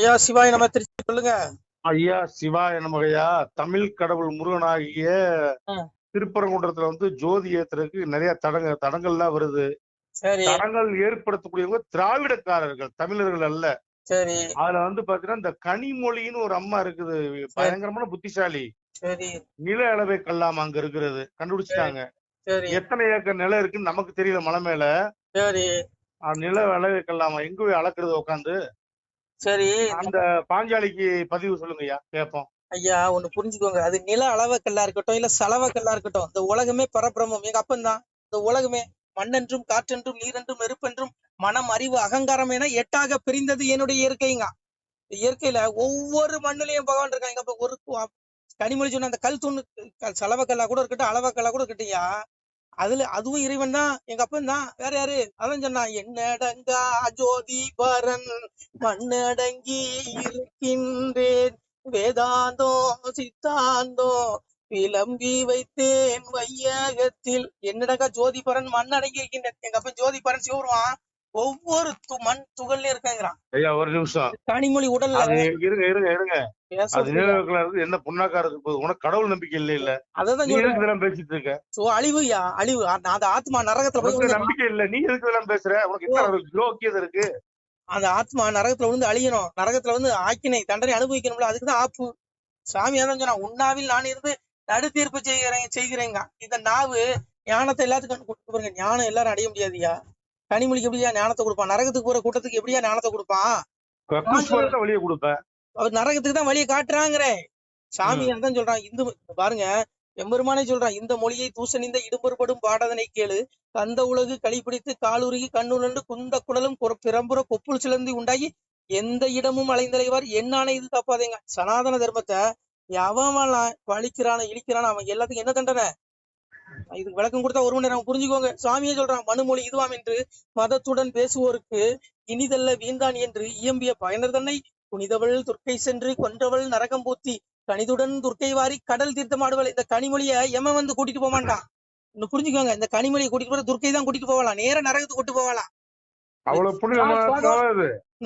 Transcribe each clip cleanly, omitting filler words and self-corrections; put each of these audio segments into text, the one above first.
ஐயா சிவாய நம்ம திருச்சி சொல்லுங்க. ஐயா சிவாய நமகையா. தமிழ் கடவுள் முருகனாகிய ஆ, திருப்பரங்குன்றத்துல ஜோதி ஏத்துறதுக்கு நிறைய தடங்கள்லாம் வருது. சரி தடங்கள் ஏற்படுத்தக்கூடியவங்க திராவிடக்காரர்கள், தமிழர்கள் அல்ல. சரி அதுல பாத்தீங்கன்னா இந்த கனிமொழின்னு ஒரு அம்மா இருக்குது, சரி பயங்கரமான புத்திசாலி. சரி நில அளவை கல்லாம் அங்க இருக்கிறது சரி கண்டுபிடிச்சிட்டாங்க. சரி எத்தனை ஏக்கர் நிலம் இருக்குன்னு நமக்கு தெரியல, மலை மேல. சரி நில அளவை கல்லாமா எங்க போய் அளக்குறது உட்காந்து? சரி அந்த பாஞ்சாலிக்கு பதிவு சொல்லுங்கய்யா, கேட்போம். ஐயா ஒண்ணு புரிஞ்சுக்கோங்க. அது நில அளவக்கல்லா இருக்கட்டும் இல்ல சலவக்கல்லா இருக்கட்டும், இந்த உலகமே பரபிரமம். எங்க அப்பன் தான் இந்த உலகமே. மண்ணென்றும் காற்றென்றும் நீரென்றும் நெருப்பென்றும் மனம் அறிவு அகங்காரம் என எட்டாக பிரிந்தது என்னுடைய இயற்கைங்க. இயற்கையில ஒவ்வொரு மண்ணுலயும் பகவான் இருக்காங்க. அப்ப ஒரு கனிமொழி சொன்ன அந்த கல் தூணு சலவக்கல்லா கூட இருக்கட்டும் அளவக்கல்லா கூட இருக்கட்டும்யா, அதுல அதுவும் இறைவன் தான், எங்க அப்பன் தான். வேற யாரு? அதான் சொன்னான், என்னடங்கா ஜோதி பரன் மண்ணடங்கி இருக்கின்றேன், வேதாந்தோ சித்தாந்தோ விளம்பி வைத்தேன் வையகத்தில். என்னடங்கா ஜோதி பரன் மண்ணடங்கி இருக்கின்றேன். எங்க அப்பன் ஜோதி பரன் சிவருவான் ஒவ்வொரு மண் துகள்லயும் இருக்காங்கிறான். ஐயா ஒரு நிமிஷம், கனிமொழி உடல்ல இருங்க இருங்க இருங்க. அது நிலவுல என்ன புண்ணாக்கா இருக்கு போகுது? உனக்கு கடவுள் நம்பிக்கை இல்ல இல்ல? அதான் நீ எதுக்கு இதெல்லாம் பேசிட்டு இருக்க? அழிவுயா அழிவு. அந்த ஆத்மா நரகத்துல போய் நம்பிக்கை இல்ல, நீ எதுக்கு இதெல்லாம் பேசுற? உனக்கு என்ன யோக்கியதை இருக்கு? அந்த ஆத்மா நரகத்துல விழுந்து அழியணும், நரகத்துல ஆக்கினை தண்டனை அனுபவிக்கணும்ல, அதுக்குதான் ஆப்பு. சாமி அதான் சொன்னா, உண்ணாவில் நான் இருந்து நடு தீர்ப்பு செய்கிறேங்க. இந்த நாவு ஞானத்தை எல்லாத்துக்கும் கொடுத்து பாருங்க. ஞானம் எல்லாரும் அடைய முடியாதுயா. கனிமொழிக்கு எப்படியா ஞானத்தை கொடுப்பான்? நரகத்துக்கு போற கூட்டத்துக்கு எப்படியா ஞானத்தை கொடுப்பான்? வழியை கொடுப்பேன். அவர் நரகத்துக்கு தான் வழியை காட்டுறாங்கிறேன். சாமி அதான் சொல்றான். இந்து பாருங்க, எம்பெருமானே சொல்றான், இந்த மொழியை தூசணிந்த இடும்பொருபடும் பாடதனை கேளு, கந்த உலகு களிப்பிடித்து காலுருகி கண்ணுணண்டு குந்த குடலும் பிறம்புற கொப்புள் சிலந்தி உண்டாகி எந்த இடமும் அலைந்தலைவார் என்னான இது தப்பாதேங்க. சனாதன தர்மத்தை எவன் பழிக்கிறான இழிக்கிறான அவன் எல்லாத்துக்கும் என்ன தண்டனை? இதுக்கு விளக்கம் கொடுத்தா ஒரு மணி நேரம் புரிஞ்சுக்கோங்க. சாமியே சொல்றான், மனுமொழி இதுவாம் என்று மதத்துடன் பேசுவோருக்கு இனிதல்ல வீந்தான் என்று இயம்பிய பயனர் தன்னை புனிதவள் துர்க்கை சென்று கொன்றவள் நரகம் பூத்தி கனிதுடன் துர்க்கை வாரி கடல் தீர்த்தமாடுவள். இந்த கனிமொழிய எமன் கூட்டிட்டு போக மாட்டான். இன்னும் புரிஞ்சுக்கோங்க, இந்த கனிமொழியை கூட்டிட்டு போற துர்க்கை தான் கூட்டிட்டு போகலாம், நேர நரகத்துக்கு கூட்டு போகலாம்.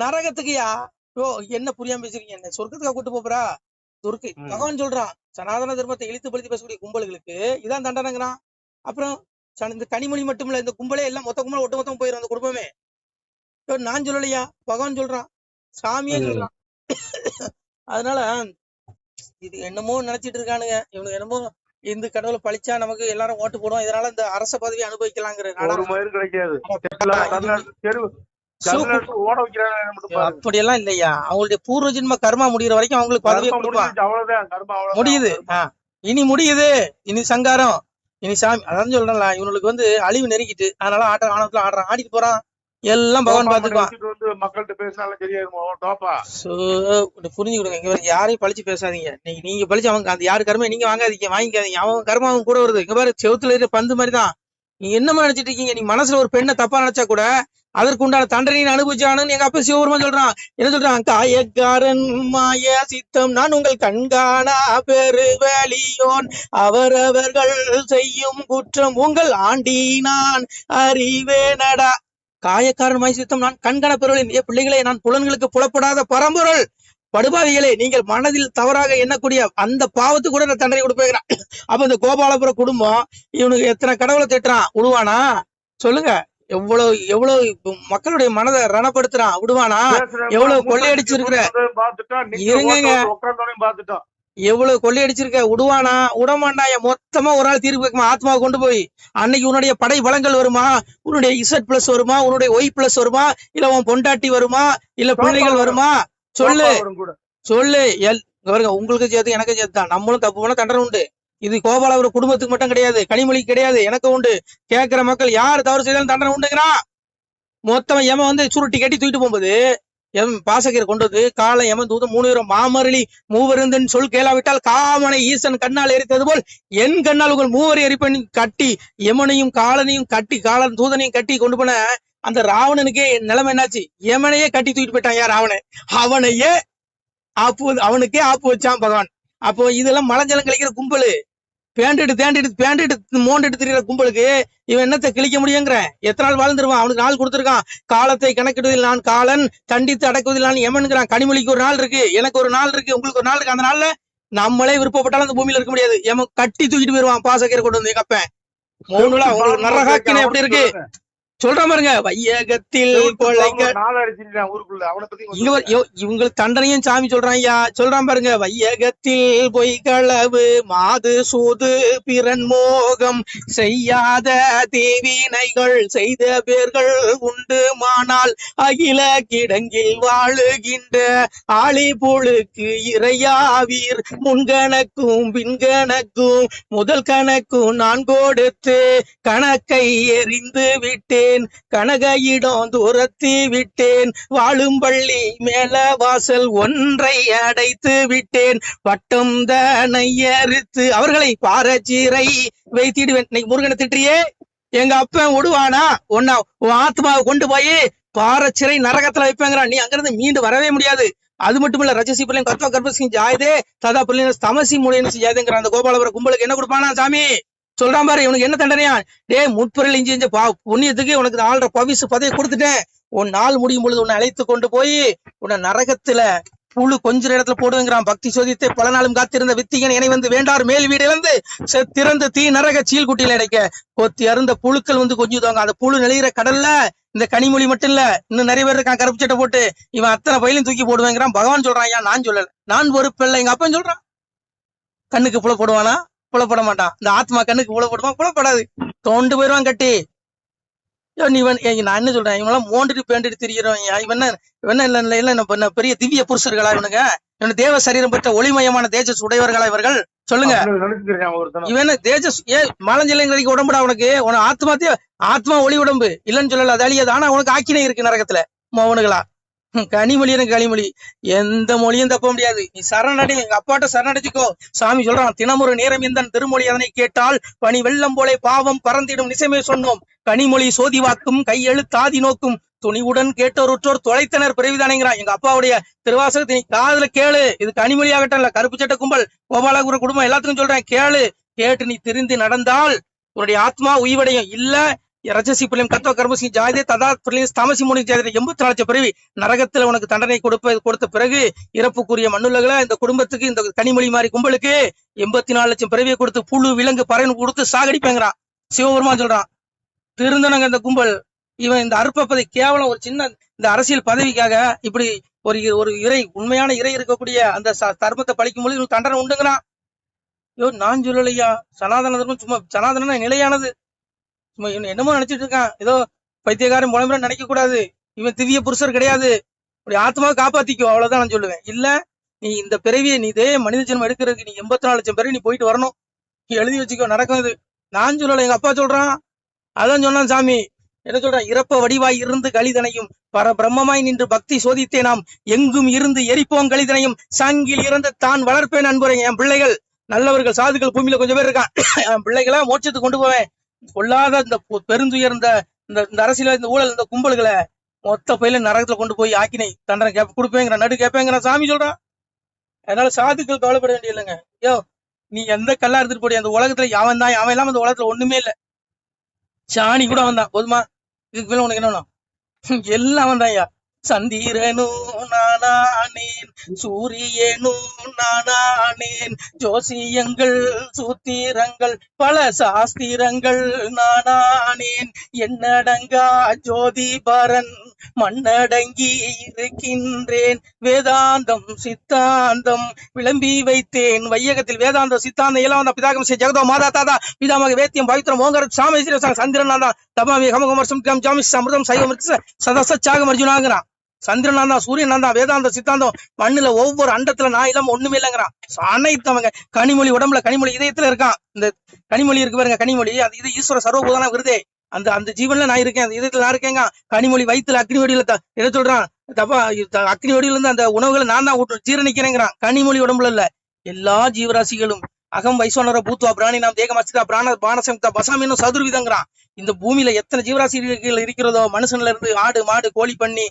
நரகத்துக்குயா? ஓ என்ன புரியாம பேசுறீங்க? என்ன சொர்க்கத்துக்கா கூட்டு போறா? துர்க்கை பகவான் சொல்றான், சனாதன தர்மத்தை இழுத்து பழுத்தி பேசக்கூடிய கும்பல்களுக்கு இதான் தண்டனைங்கிறான். அப்புறம் இந்த கனிமொழி மட்டும் இல்ல, இந்த கும்பலே எல்லாம் மொத்த கும்பல ஒட்டு மொத்தம் போயிடும் அந்த குடும்பமே. நான் சொல்லலையா, பகவான் சொல்றான், சாமியே சொல்றான். அதனால இது என்னமோ நினைச்சிட்டு இருக்கானுங்க இவனுக்கு. என்னமோ இந்து கடவுளை பழிச்சா நமக்கு எல்லாரும் ஓட்டு போடும், இதனால இந்த அரச பதவி அனுபவிக்கலாங்கிற அப்படியெல்லாம் இல்லையா. அவங்களுடைய பூர்வ ஜென்ம கர்மா முடிகிற வரைக்கும் அவங்களுக்கு பதவியை கொடுப்பான். முடியுது, இனி முடியுது, இனி சங்காரம், இனி சாமி. அதான் சொல்றேன்ல, இவனுக்கு அழிவு நெருங்கிட்டு, அதனால ஆணவத்துல ஆடுறான், ஆடிட்டு போறான். எல்லாம் பகவான் பாத்துக்குவான். மக்கள்கிட்ட பேசினாலும் புரிஞ்சுக்கிடுங்க. இங்க யாரையும் பழிச்சு பேசாதீங்க. நீங்க பழிச்சு அவங்க அந்த யாரு கருமை நீங்க வாங்கிக்காதீங்க. அவன் கர்மா அவங்க கூட வருது. இங்க பாரு, செவுத்துல இருக்க பந்து மாதிரிதான். நீங்க என்னமா நினைச்சிட்டு இருக்கீங்க? நீ மனசுல ஒரு பெண்ணை தப்பா நினைச்சா கூட அதற்கு உண்டான தண்டனை அனுபவிச்சானு எங்க அப்பா சிவபெருமான் சொல்றான். என்ன சொல்றான்? காயக்காரன் மாய சித்தம் நான் உங்கள் கண்காணா பெருவெளியோன், அவரவர்கள் செய்யும் குற்றம் உங்கள் ஆண்டி நான் அறிவேனடா. காயக்காரன் மாய சித்தம் நான் கண்காண பெருவெளியின், பிள்ளைகளே நான் புலன்களுக்கு புலப்படாத பரம்பொருள். படுபாவிகளே, நீங்கள் மனதில் தவறாக எண்ணக்கூடிய அந்த பாவத்துக்கு கூட நான் தண்டனை கொடுப்பேங்கிறான். அப்ப இந்த கோபாலபுர குடும்பம் இவனுக்கு எத்தனை கடவுளை திட்டுறான், விடுவானா சொல்லுங்க? எவ்வளவு மக்களுடைய மனதை ரணப்படுத்துறான், விடுவானா? எவ்வளவு கொள்ளையடிச்சிருக்கிற, இருங்க, எவ்வளவு கொள்ளையடிச்சிருக்க, விடுவானா? விடமாட்டான். மொத்தமா ஒரு நாள் தீர்ப்பு வைக்குமா ஆத்மாவை கொண்டு போய். அன்னைக்கு உன்னுடைய படை பலங்கள் வருமா? உன்னுடைய இசட் பிளஸ் வருமா? உன்னுடைய ஒய் பிளஸ் வருமா? இல்ல உன் பொண்டாட்டி வருமா? இல்ல பிள்ளைகள் வருமா? சொல்லு சொல்லு. உங்களுக்கு சேர்த்து எனக்கு சேர்த்து தான். நம்மளும் தப்பு பண்ண தண்டனை உண்டு. இது கோபாலபுர குடும்பத்துக்கு மட்டும் கிடையாது, கனிமொழிக்கு கிடையாது, எனக்கு உண்டு. கேட்கிற மக்கள் யார் தவறு செய்தாலும் தண்டனை உண்டுங்கிறான். மொத்தம் எமன் சுருட்டி கட்டி தூக்கிட்டு போகும்போது பாசகரை கொண்டது காலை எமன் தூதம் 3 மாமரளி மூவருந்தன் சொல் கேளாவிட்டால் காமனை ஈசன் கண்ணால் எரித்தது போல் என் கண்ணால் உங்கள் மூவரை எரிப்பணி கட்டி எமனையும் காலனையும் கட்டி காலன் தூதனையும் கட்டி கொண்டு போன அந்த ராவணனுக்கே நிலைமை என்னாச்சு? எமனையே கட்டி தூக்கிட்டு போயிட்டான். யார்? ராவணன். அவனையே அவனுக்கே ஆப்பு வச்சான் பகவான். அப்போ இதெல்லாம் மலஞ்சலம் கழிக்கிற கும்பலு. பேண்டிட்டு மோண்டிட்டு திரியிற கும்பலுக்கு இவன் என்னத்தை கிழிக்க முடியுங்கிறேன். எத்தனை நாள் வாழ்ந்துருவான்? அவனுக்கு நாள் கொடுத்துருக்கான். காலத்தை கணக்கிடுவதில் நான் காலன், தண்டித்து அடக்குவதில் நான் எமன்கிறான். கனிமொழிக்கு ஒரு நாள் இருக்கு, எனக்கு ஒரு நாள் இருக்கு, உங்களுக்கு ஒரு நாள் இருக்கு. அந்த நாள்ல நம்மளே விருப்பப்பட்டாலும் அந்த பூமியில இருக்க முடியாது. எமன் கட்டி தூக்கிட்டு போயிருவான் பாசக்கீரை கொண்டு வந்து எங்க அப்பன். மௌனுலா உங்களுக்கு நரகாக்கினை எப்படி இருக்கு சொல்ற பாருங்க. வையகத்தில் இவங்களுக்கு தண்டனையும் சாமி சொல்றான் ஐயா. சொல்றான் பாருங்க. வையகத்தில் பொய்களவு மாது சூது பிறன் மோகம் செய்யாத தீவினைகள் செய்த பேர்கள் உண்டு மானால் அகில கிடங்கில் வாழுகின்ற ஆளி புழுக்கு இறையாவீர். முன்கணக்கும் பின்கணக்கும் முதல் கணக்கும் நான் கொடுத்து கணக்கை எறிந்து விட்டேன். கனகையிடம் துரத்தி விட்டேன். வாழும் பள்ளி மேல வாசல் ஒன்றை அடைத்து விட்டேன். வட்டம் தனை அறுத்து அவர்களை பாரச்சீரை வைத்திடுவேன். இன்னைக்கு முருகனை திட்டியே எங்க அப்பன் விடுவானா? உன்ன உன் ஆத்மாவை கொண்டு போய் பாரச்சிறை நரகத்துல வைப்பேங்கிறான். நீ அங்கிருந்து மீண்டு வரவே முடியாது. அது மட்டும் இல்ல, ரஜசி பிள்ளைங்க கத்வா கர்ப்பசி ஜாயதே ததா பிள்ளைங்க தமசி மூலியம் ஜாயதேங்கிற அந்த கோபாலபுர கும்பலுக்கு என்ன கொடுப்பானா சாமி? சொல்றான் பாரு. இவனுக்கு என்ன தண்டனையா? முற்பொருள் இஞ்சி புண்ணியத்துக்கு உனக்கு 4.5 பவிசு பதவி கொடுத்துட்டேன். உன் நாள் முடியும் பொழுது உன்னை அழைத்து கொண்டு போய் உன்னை நரகத்துல புழு கொஞ்ச இடத்துல போடுங்கிறான். பக்தி சோதித்தை பல நாளும் காத்திருந்த வித்திகன் இணை வந்து வேண்டார் மேல் வீடு இழந்து திறந்த தீ நரக சீல்குட்டியில இடைக்க கொத்தி அருந்த புழுக்கள் வந்து கொஞ்சுவாங்க. அந்த புழு நெளிகிற கடல்ல இந்த கனிமொழி மட்டும் இல்ல, இன்னும் நிறைய பேர் இருக்கான் கருப்பு சட்டை போட்டு. இவன் அத்தனை பயிலையும் தூக்கி போடுவேங்கிறான். பகவான் சொல்றான். ஐயா நான் சொல்லல, நான் பொறுப்பில்லை. எங்க அப்பன் சொல்றான். கண்ணுக்கு புல போடுவானா? புலப்பட மாட்டான். இந்த ஆத்மா கண்ணுக்கு புலப்படுமா? புலப்படாது. தோண்டு போயிருவான் கட்டி. நான் என்ன சொல்றேன், இவனெல்லாம் மோண்டுட்டு பேண்டுட்டு திரிகிறோம். இவன் இல்ல பெரிய திவ்ய புருஷர்களா இவனுங்க? இவன் தேவ சரீரம் பெற்ற ஒளிமயமான தேஜஸ் உடையவர்களா இவர்கள்? சொல்லுங்க. இவன் தேஜஸ் மலஞ்சலைக்கு உடம்புடா உனக்கு. ஆத்மா ஒளி உடம்பு இல்லைன்னு சொல்லல, அது அழியாது. ஆனா உனக்கு ஆக்கினை இருக்கு நரகத்துல மோவனுகளா. கனிமொழி எனக்கு களிமொழி எந்த மொழியும் தப்ப முடியாது. நீ சரணடை, எங்க அப்பாட்ட சரணடைச்சுக்கோ. சாமி சொல்றான். தினமொரு நேரம் எந்த திருமொழி அதனை கேட்டால் பனி வெள்ளம் போலே பாவம் பறந்திடும் நிசமே சொன்னோம். கனிமொழி சோதிவாக்கும் கையெழுத்தாதி நோக்கும் துணிவுடன் கேட்டோர் உற்றோர் தொலைத்தனர் பிறவிதானேங்கிறான். எங்க அப்பாவுடைய திருவாசகத்தை நீ காதுல கேளு. இது கனிமொழி ஆகட்டும் இல்ல கருப்பு சட்ட கும்பல் கோபாலபுர குடும்பம் எல்லாத்துக்கும் சொல்றேன். கேளு. கேட்டு நீ திருந்தி நடந்தால் உன்னுடைய ஆத்மா உய்வடையும். இல்ல ரஜசி பிள்ளையும் கத்வ கர்மசி ஜாயதே ததா பிள்ளையும் தமசி மூணு ஜாயதே 84 லட்சம் பிறவி நரகத்துல உனக்கு தண்டனை கொடுத்த பிறகு இறப்புக்குரிய மண்ணுலகளை இந்த குடும்பத்துக்கு இந்த கனிமொழி மாதிரி கும்பலுக்கு 84 லட்சம் பிறவியை கொடுத்து புழு விலங்கு பறவை கொடுத்து சாகடிப்பேங்கிறான். சிவபெருமான் சொல்றான். திருந்தனங்க இந்த கும்பல். இவன் இந்த அற்பப்பதை கேவலம் ஒரு சின்ன இந்த அரசியல் பதவிக்காக இப்படி ஒரு இறை உண்மையான இறை இருக்கக்கூடிய அந்த தர்மத்தை பழிக்கும் போது தண்டனை உண்டுங்கிறான். நான் சொல்லலையா? சனாதன தர்மம் சும்மா சனாதன நிலையானது. சும்மா இவன் என்னமோ நினைச்சிட்டு இருக்கான். ஏதோ பைத்தியக்காரன் முளைமுறை நினைக்க கூடாது. இவன் திவ்ய புருஷர் கிடையாது. அப்படி ஆத்மாவை காப்பாத்திக்கோ, அவ்வளவுதான் நான் சொல்லுவேன். இல்ல நீ இந்த பிறவியை நீ இதே மனித ஜென்மம் எடுக்கிறதுக்கு நீ 84 லட்சம் பிறவி நீ போயிட்டு வரணும். எழுதி வச்சுக்கோ, நடக்கும் இது. நான் சொல்லல, எங்க அப்பா சொல்றான். அதான் சொன்னான் சாமி. என்ன சொல்றான்? இறப்ப வடிவாய் இருந்து கலிதனையும் பர பிரம்மமாய் நின்று பக்தி சோதித்தே நாம் எங்கும் இருந்து எரிப்போம் கலிதனையும் சங்கில் இருந்து தான் வளர்ப்பேன் அன்புரை. என் பிள்ளைகள் நல்லவர்கள் சாதுக்கள் பூமியில கொஞ்சம் பேர் இருக்கான். என் பிள்ளைகளை மோட்சத்துக்கு கொண்டு போவேன். கொள்ளாத இந்த பெருந்துயர்ந்த இந்த அரசியல் இந்த ஊழல் இந்த கும்பல்களை மொத்த பயில நரகத்துல கொண்டு போய் ஆக்கினை தண்டனை கொடுப்பேங்கிற நடு கேட்பேங்கிற சாமி சொல்றான். அதனால சாதுக்கள் கவலைப்பட வேண்டிய இல்லைங்க. நீ எந்த கல்லா எடுத்துட்டு போடி அந்த உலகத்துல அவன் தான். அவன் இல்லாம அந்த உலகத்துல ஒண்ணுமே இல்ல. சாணி கூட அவன் தான். போதுமா? இதுக்கு மேல உனக்கு என்ன வேணும்? எல்லாம் அவன் தான். ஐயா சந்திரனும் நானானேன், சூரியனும் நானானேன், ஜோசியங்கள் சூத்திரங்கள் பல சாஸ்திரங்கள் நானானேன், என்னடங்கா ஜோதிபரன் மண்ணடங்கி இருக்கின்றேன், வேதாந்தம் சித்தாந்தம் விளம்பி வைத்தேன் வையகத்தில். வேதாந்தம் சித்தாந்தம் எல்லாம் பிதாகம் ஜெகதோ மாதா தாதா பிதாமக வேத்தியம் பவித்திரம் ஓங்கர சாமி சந்திரன் தான் தபாமி கமகமர்சம் ஜாமி அமிர்தம் சைவம் சதச சாகம் அர்ஜுனாங்கிறான். சந்திரன் தான், சூரியன் தான், வேதாந்த சித்தாந்தம் மண்ணுல ஒவ்வொரு அண்டத்துல நான் இல்லாம ஒண்ணுமே இல்லைங்கிறான். அனைத்தவங்க கனிமொழி உடம்புல கனிமொழி இதயத்துல இருக்கான். இந்த கனிமொழி இருக்கு பாருங்க, கனிமொழி அது இது ஈஸ்வர சர்வபூதான விருதே. அந்த ஜீவன்ல நான் இருக்கேன், அந்த இதயத்துல நான் இருக்கேங்க. கனிமொழி வயிற்றுல அக்னி வடியில என்ன சொல்றான்? தப்பா அக்னி வடியில இருந்து அந்த உணவுகளை நான் தான் ஜீரணிக்கிறேங்கிறான். கனிமொழி உடம்புல இல்ல எல்லா ஜீவராசிகளும் அகம் வைஸ்வனர பூத்வா பிராணி நாம் தேகமஸ்திதா பிராண பானசம்தா பசாமின்னு சதுர்விதங்கிறான். இந்த பூமியில எத்தனை ஜீவராசிகள் இருக்கிறதோ, மனுஷன்ல இருந்து ஆடு மாடு கோழி பண்ணி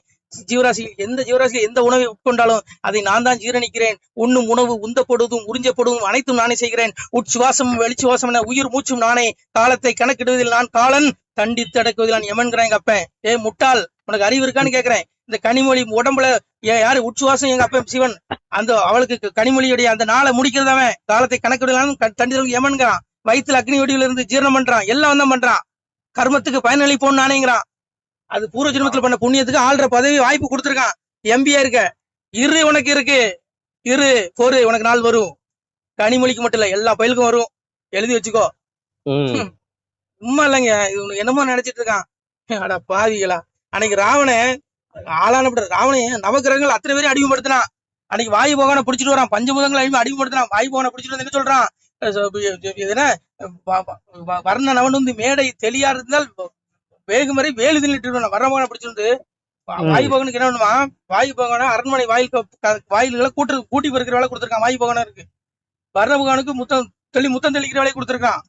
ஜீவராசிகள் எந்த ஜீவராசிகள் எந்த உணவை உட்கொண்டாலும் அதை நான் தான் ஜீரணிக்கிறேன். உண்ணும் உணவு உந்தப்படுவதும் உறிஞ்சப்படுவதும் அனைத்தும் நானே செய்கிறேன். உட்சுவாசமும் வெளிச்சுவாசம் என உயிர் மூச்சும் நானே. காலத்தை கணக்கிடுவதில் நான் காலன், தண்டித்து அடக்குவதில் நான் எமன்கிறான் எங்க அப்பன். முட்டாள், உனக்கு அறிவு இருக்கான்னு கேக்குறேன். இந்த கனிமொழி உடம்புல யாரு உட்சுவாசம் எங்க அப்பன் சிவன். அந்த அவளுக்கு கனிமொழியுடைய அந்த நாளை முடிக்கிறதவன். காலத்தை கணக்கிடலாம் தண்டித்து எமன்கிறான். வயிற்றுல அக்னி வடிவில இருந்து ஜீரணம் பண்றான். எல்லாம் தான் பண்றான். கர்மத்துக்கு பயனளிப்போம் நானேங்கிறான். அது பூர்வ ஜென்மத்துல பண்ண புண்ணியத்துக்கு ஆள்ற பதவி வாய்ப்பு கொடுத்துருக்கான். எம்பியா இருக்க இரு, உனக்கு இருக்கு இரு பொறு, உனக்கு நாள் வரும். கனிமொழிக்கு மட்டும் இல்ல எல்லா பயிலுக்கும் வரும், எழுதி வச்சுக்கோ. சும்மா இல்லைங்க, இது உனக்கு என்னமோ நினைச்சிட்டு இருக்கான். அட பாவிகளா, அன்னைக்கு ராவணன் நவகிரகங்கள் அத்தனை பேரையும் அடிமைப்படுத்தினான். அன்னைக்கு வாயு பகவானை பிடிச்சிட்டு வரான். பஞ்சபூதங்கள் அடிமைப்படுத்தினான். வாயு பகவானை பிடிச்சிட்டு வந்து என்ன சொல்றான், வர்ணன் அவன் வந்து மேடை தெளியா இருந்தால் வேகுமறை வேலு தின்னுட்டு வர்ணபகவானை பிடிச்சிருந்து வாயு பகவனுக்கு என்ன பண்ணுமா, வாயு பகவான அரண்மனை வாயில்களை கூட்டி பெருக்கிற வேலை கொடுத்துருக்கான். வாயு பகவானருக்கு வர்ண பகவானுக்கு முத்தம் தெளிக்கிற வேலையை கொடுத்துருக்கான்.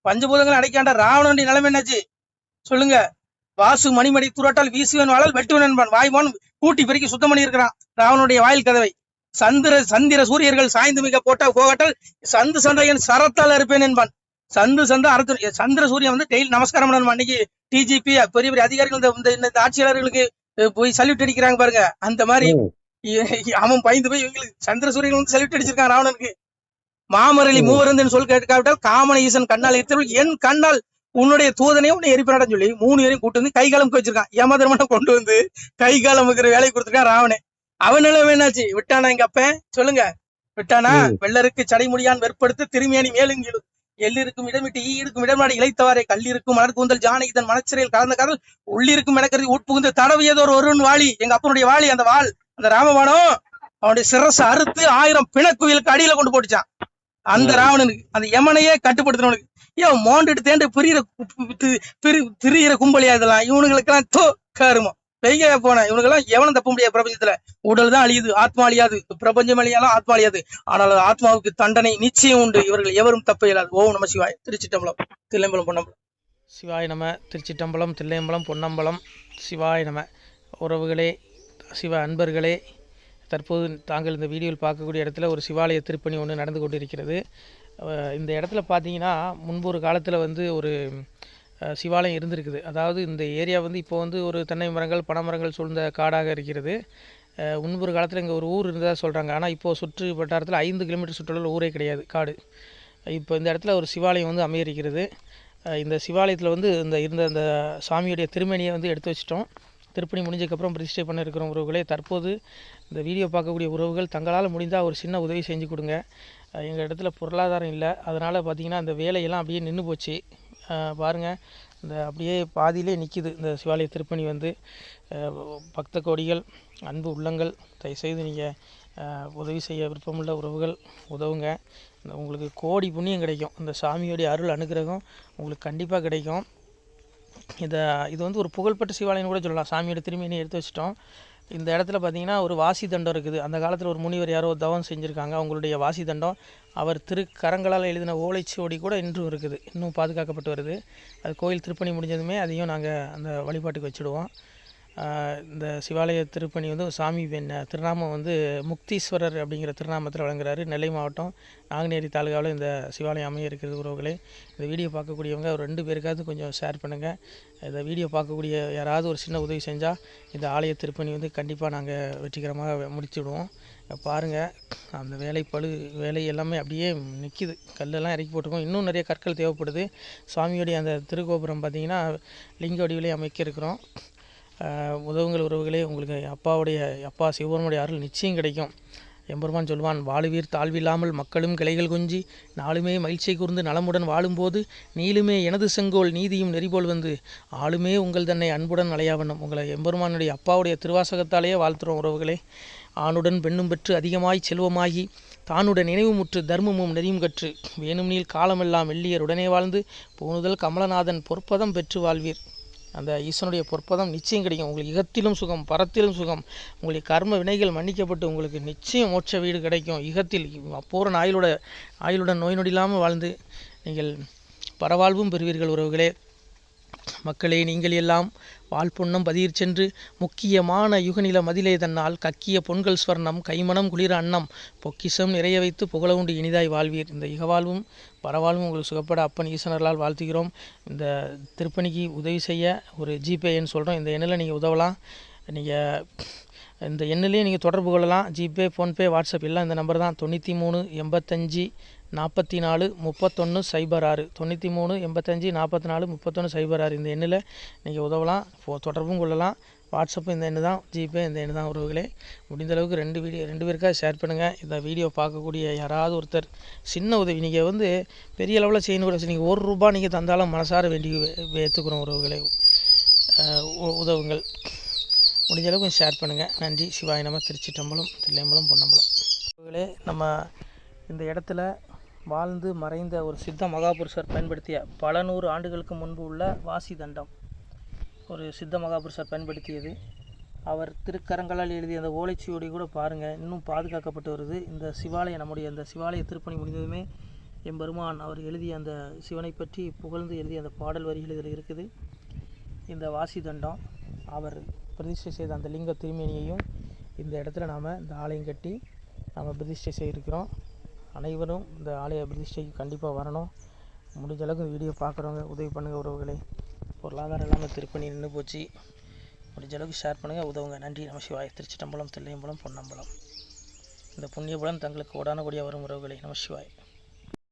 பஞ்சபூதங்கள் அடைக்காண்ட ராவணனுடைய நிலைமை என்னாச்சு சொல்லுங்க. வாசு மணிமணி துரட்டால் வீசுவன் வாழல் வெட்டுவன் என்பான். வாய்வான் கூட்டி பெருக்கி சுத்தம் பண்ணி இருக்கிறான் ராவனுடைய வாயில் கதவை. சந்திர சூரியர்கள் சாய்ந்து மிக போகட்டால் சந்து சந்தையன் சரத்தால் இருப்பேன் என்பான். சந்திர சூரியன் வந்து டெய்லி நமஸ்காரம் பண்ணணும். அன்னைக்கு டிஜிபி பெரிய பெரிய அதிகாரிகள் இந்த ஆட்சியாளர்களுக்கு போய் சல்யூட் அடிக்கிறாங்க பாருங்க. அந்த மாதிரி அவன் பயந்து போய் இவங்களுக்கு சந்திர சூரியன் வந்து சல்யூட் அடிச்சிருக்கான் ராவணனுக்கு. மாமரளி மூவருந்தன் சொல் கேட்காவிட்டால் காமன ஈசன் கண்ணால் எரித்தவள் என் கண்ணால் உன்னுடைய தூதனையும் உன்னை எரிப்பனான்னு சொல்லி 3 பேரையும் கூட்டு வந்து கைகாலமுக்கு வச்சிருக்கான். ஏமாதிரமான கொண்டு வந்து கைகாலமுக்கிற வேலையை கொடுத்துருக்கான் ராவணே. அவன் நிலைமை என்னாச்சு, விட்டானா எங்க அப்பன் சொல்லுங்க, விட்டானா? வெள்ளருக்கு சடைமுடியான் வெற்படுத்த திரும்பியானி மேலுங்கிலும் எல்லிருக்கும் இடமிட்டு ஈருக்கும் இடமாடி இழைத்தவாறே கல்லிருக்கும் மலர் கூந்தல் ஜானகி தன் மனச்சிறையில் கலந்த காதல் உள்ளிருக்கும் எனக்கருதி உட்புகுந்து தடவியதோர் ஒருவன் வாளி. எங்க அப்பனுடைய வாளி, அந்த வாள், அந்த ராமபானம் அவனுடைய சிரச அறுத்து 1000 பிணக்குவியலுக்கு அடியில கொண்டு போட்டுச்சான் அந்த ராவணனுக்கு. அந்த யமனையே கட்டுப்படுத்தினவனுக்கு. ஏன் மோண்டுட்டு தேண்டு திரியிற கும்பலியா இதெல்லாம்? இவனுங்களுக்கெல்லாம் கருமம் பெய்ய போன இவனுக்கெல்லாம் எவனும் தப்ப முடியாது. பிரபஞ்சத்துல உடல் தான் அழியுது, ஆத்மா அழியாது. பிரபஞ்சம் அழியாலும் ஆத்மா அழியாது. ஆனால் ஆத்மாவுக்கு தண்டனை நிச்சயம் உண்டு. இவர்கள் எவரும் தப்ப இயலாது. ஓம் நம சிவாய். திருச்சிட்டம்பலம், தில்லையம்பலம், பொன்னம்பலம். சிவாய் நம. திருச்சிட்டம்பலம், தில்லையம்பலம், பொன்னம்பலம். சிவாய் நம. உறவுகளே, சிவ அன்பர்களே, தற்போது தாங்கள் இந்த வீடியோவில் பார்க்கக்கூடிய இடத்துல ஒரு சிவாலய திருப்பணி ஒன்று நடந்து கொண்டிருக்கிறது. இந்த இடத்துல பார்த்தீங்கன்னா முன்பு ஒரு காலத்தில் வந்து ஒரு சிவாலயம் இருந்திருக்குது. அதாவது இந்த ஏரியா வந்து இப்போ வந்து ஒரு தென்னை மரங்கள் பனைமரங்கள் சூழ்ந்த காடாக இருக்கிறது. முன்பு ஒரு காலத்தில் இங்கே ஒரு ஊர் இருந்ததாக சொல்கிறாங்க. ஆனால் இப்போது சுற்று வட்டாரத்தில் 5 கிலோமீட்டர் சுற்றுலா ஊரே கிடையாது, காடு. இப்போ இந்த இடத்துல ஒரு சிவாலயம் வந்து அமையிருக்கிறது. இந்த சிவாலயத்தில் வந்து இருந்த அந்த சாமியுடைய திருமேனியை வந்து எடுத்து வச்சிட்டோம். திருப்பணி முடிஞ்சதுக்கப்புறம் பிரதிஷ்டை பண்ண இருக்கிற உறவுகளே, தற்போது இந்த வீடியோ பார்க்கக்கூடிய உறவுகள் தங்களால் முடிந்தால் ஒரு சின்ன உதவி செஞ்சு கொடுங்க. எங்கள் இடத்துல பொருளாதாரம் இல்லை, அதனால் பார்த்திங்கன்னா அந்த வேலையெல்லாம் அப்படியே நின்று போச்சு. பாருங்கள், இந்த அப்படியே பாதியிலே நிற்கிது இந்த சிவாலய திருப்பணி வந்து. பக்த கோடிகள், அன்பு உள்ளங்கள், தயவுசெய்து நீங்கள் உதவி செய்ய விருப்பமுள்ள உறவுகள் உதவுங்க. உங்களுக்கு கோடி புண்ணியம் கிடைக்கும். இந்த சாமியோடைய அருள் அனுகிரகம் உங்களுக்கு கண்டிப்பாக கிடைக்கும். இது வந்து ஒரு புகழ்பெற்ற சிவாலயம் கூட சொல்லலாம். சாமியோட திருமேனியை எடுத்து வச்சிட்டோம். இந்த இடத்துல பார்த்திங்கன்னா ஒரு வாசி தண்டம் இருக்குது. அந்த காலத்தில் ஒரு முனிவர் யாரோ தவம் செஞ்சுருக்காங்க. அவங்களுடைய வாசி தண்டம் அவர் திருக்கரங்களால் எழுதின ஓலைச்சுவடி கூட இன்றும் இருக்குது, இன்னும் பாதுகாக்கப்பட்டு வருது. அது கோயில் திருப்பணி முடிஞ்சதுமே அதையும் நாங்கள் அந்த வழிபாட்டுக்கு வச்சுடுவோம். இந்த சிவாலய திருப்பணி வந்து சாமி திருநாமம் வந்து முக்தீஸ்வரர் அப்படிங்கிற திருநாமத்தில் வழங்குறாரு. நெல்லை மாவட்டம் நாங்குநேரி தாலுகாவில் இந்த சிவாலயம் அமைய இருக்கிறது. உறவுகளே, இந்த வீடியோ பார்க்கக்கூடியவங்க ஒரு 2 பேருக்காவது கொஞ்சம் ஷேர் பண்ணுங்கள். இந்த வீடியோ பார்க்கக்கூடிய யாராவது ஒரு சின்ன உதவி செஞ்சால் இந்த ஆலய திருப்பணி வந்து கண்டிப்பாக நாங்கள் வெற்றிகரமாக முடிச்சுடுவோம். பாருங்கள், அந்த வேலை எல்லாமே அப்படியே நிற்கிது. கல்லெல்லாம் இறக்கி போட்டிருக்கோம். இன்னும் நிறைய கற்கள் தேவைப்படுது. சுவாமியோடைய அந்த திருக்கோபுரம் பார்த்திங்கன்னா லிங்க வடிவிலே அமைக்க இருக்கிறோம். உதவுங்கள் உறவுகளே. உங்களுக்கு அப்பா சிவபெருமானுடைய அருள் நிச்சயம் கிடைக்கும். எம்பெருமான் சொல்வான், வாழுவீர் தாழ்வில்லாமல் மக்களும் கிளைகள் கொஞ்சி நாளுமே மகிழ்ச்சியை கூர்ந்து நலமுடன் வாழும்போது நீளுமே எனது செங்கோல் நீதியும் நெறிபோல் வந்து ஆளுமே உங்கள் தன்னை அன்புடன் அலையாவண்ணம். உங்களை எம்பெருமானுடைய அப்பாவுடைய திருவாசகத்தாலேயே வாழ்த்துறோம் உறவுகளே. ஆணுடன் பெண்ணும் பெற்று அதிகமாய் செல்வமாகி தானுடன் நினைவுமுற்று தர்மமும் நெறியும் கற்று வேணும் நீள் காலமெல்லாம் வெள்ளியர் உடனே வாழ்ந்து போனுதல் கமலநாதன் பொற்பதம் பெற்று வாழ்வீர். அந்த ஈசனுடைய பொற்பதம் நிச்சயம் கிடைக்கும். உங்களுக்கு இகத்திலும் சுகம், பரத்திலும் சுகம். உங்களுடைய கர்ம வினைகள் மன்னிக்கப்பட்டு உங்களுக்கு நிச்சயம் மோட்ச வீடு கிடைக்கும். இகத்தில் பூரண ஆயுளுடன் நோய் நொடி இல்லாமல் வாழ்ந்து நீங்கள் பரவாழ்வும் பெறுவீர்கள் உறவுகளே. மக்களே, நீங்கள் எல்லாம் வாழ்பொன்னம் பதியிற் சென்று முக்கியமான யுகநில மதிலே தன்னால் கக்கிய பொன்கள் ஸ்வர்ணம் கைமணம் குளிர அன்னம் பொக்கிஷம் நிறைய வைத்து புகழ உண்டு இனிதாய் வாழ்வீர். இந்த இகவாழ்வும் பரவாழ்வும் உங்களுக்கு சுகப்பட அப்பன் ஈசனர்களால் வாழ்த்துகிறோம். இந்த திருப்பணிக்கு உதவி செய்ய ஒரு ஜிபே எண் சொல்கிறோம். இந்த எண்ணில் நீங்கள் உதவலாம். நீங்கள் இந்த எண்ணிலேயே நீங்கள் தொடர்பு கொள்ளலாம். ஜிபே, ஃபோன்பே, வாட்ஸ்அப் எல்லாம் இந்த நம்பர் தான். 93 85 44 31 06 93 85 44 31 06 இந்த எண்ணில் நீங்கள் உதவலாம். தொடர்பும் கொள்ளலாம். வாட்ஸ்அப்பு இந்த எண்ணு தான், ஜிபே இந்த எண்ணு தான். உறவுகளே, முடிந்த அளவுக்கு ரெண்டு பேருக்காக ஷேர் பண்ணுங்கள். இந்த வீடியோ பார்க்கக்கூடிய யாராவது ஒருத்தர் சின்ன உதவி நீங்கள் பெரிய அளவில் செய்யணும் கூட, நீங்கள் ₹1 நீங்கள் தந்தாலும் மனசார வேண்டி ஏற்றுக்கிறோம். உறவுகளே, உதவுங்கள். முடிஞ்ச அளவுக்கு ஷேர் பண்ணுங்கள். நன்றி. சிவாய நம. திருச்சிற்றம்பலம், தில்லையம்பலம், பொன்னம்பலம். உறவுகளே, நம்ம இந்த இடத்துல வாழ்ந்து மறைந்த ஒரு சித்த மகாபுருஷர் பயன்படுத்திய பல 100 ஆண்டுகளுக்கு முன்பு உள்ள வாசி தண்டம் ஒரு சித்த மகாபுருஷர் பயன்படுத்தியது. அவர் திருக்கரங்களால் எழுதிய அந்த ஓலைச்சுவடி கூட பாருங்கள், இன்னும் பாதுகாக்கப்பட்டு வருது. இந்த சிவாலயம், நம்முடைய இந்த சிவாலய திருப்பணி முடிந்ததுமே எம்பெருமான் அவர் எழுதிய அந்த சிவனை பற்றி புகழ்ந்து எழுதிய அந்த பாடல் வரிகள் இதில் இருக்குது. இந்த வாசி தண்டம் அவர் பிரதிஷ்டை செய்த அந்த லிங்க திருமேனியையும் இந்த இடத்துல நாம் இந்த ஆலயம் கட்டி நாம் பிரதிஷ்டை செய்திருக்கிறோம். அனைவரும் இந்த ஆலய பிரதிஷ்டைக்கு கண்டிப்பாக வரணும். முடிஞ்ச அளவுக்கு வீடியோ பார்க்குறவங்க உதவி பண்ணுங்கள். உறவுகளை, பொருளாதாரம் இல்லாமல் திருப்பணி நின்று போச்சு. முடிஞ்ச அளவுக்கு ஷேர் பண்ணுங்கள், உதவுங்க. நன்றி. நம சிவாய. திருச்சிற்றம்பலம், தில்லையம்பலம், பொன்னம்பலம். இந்த புண்ணிய பலன் தங்களுக்கு கோடான கோடியாக வரும். உறவுகளை, நம சிவாய.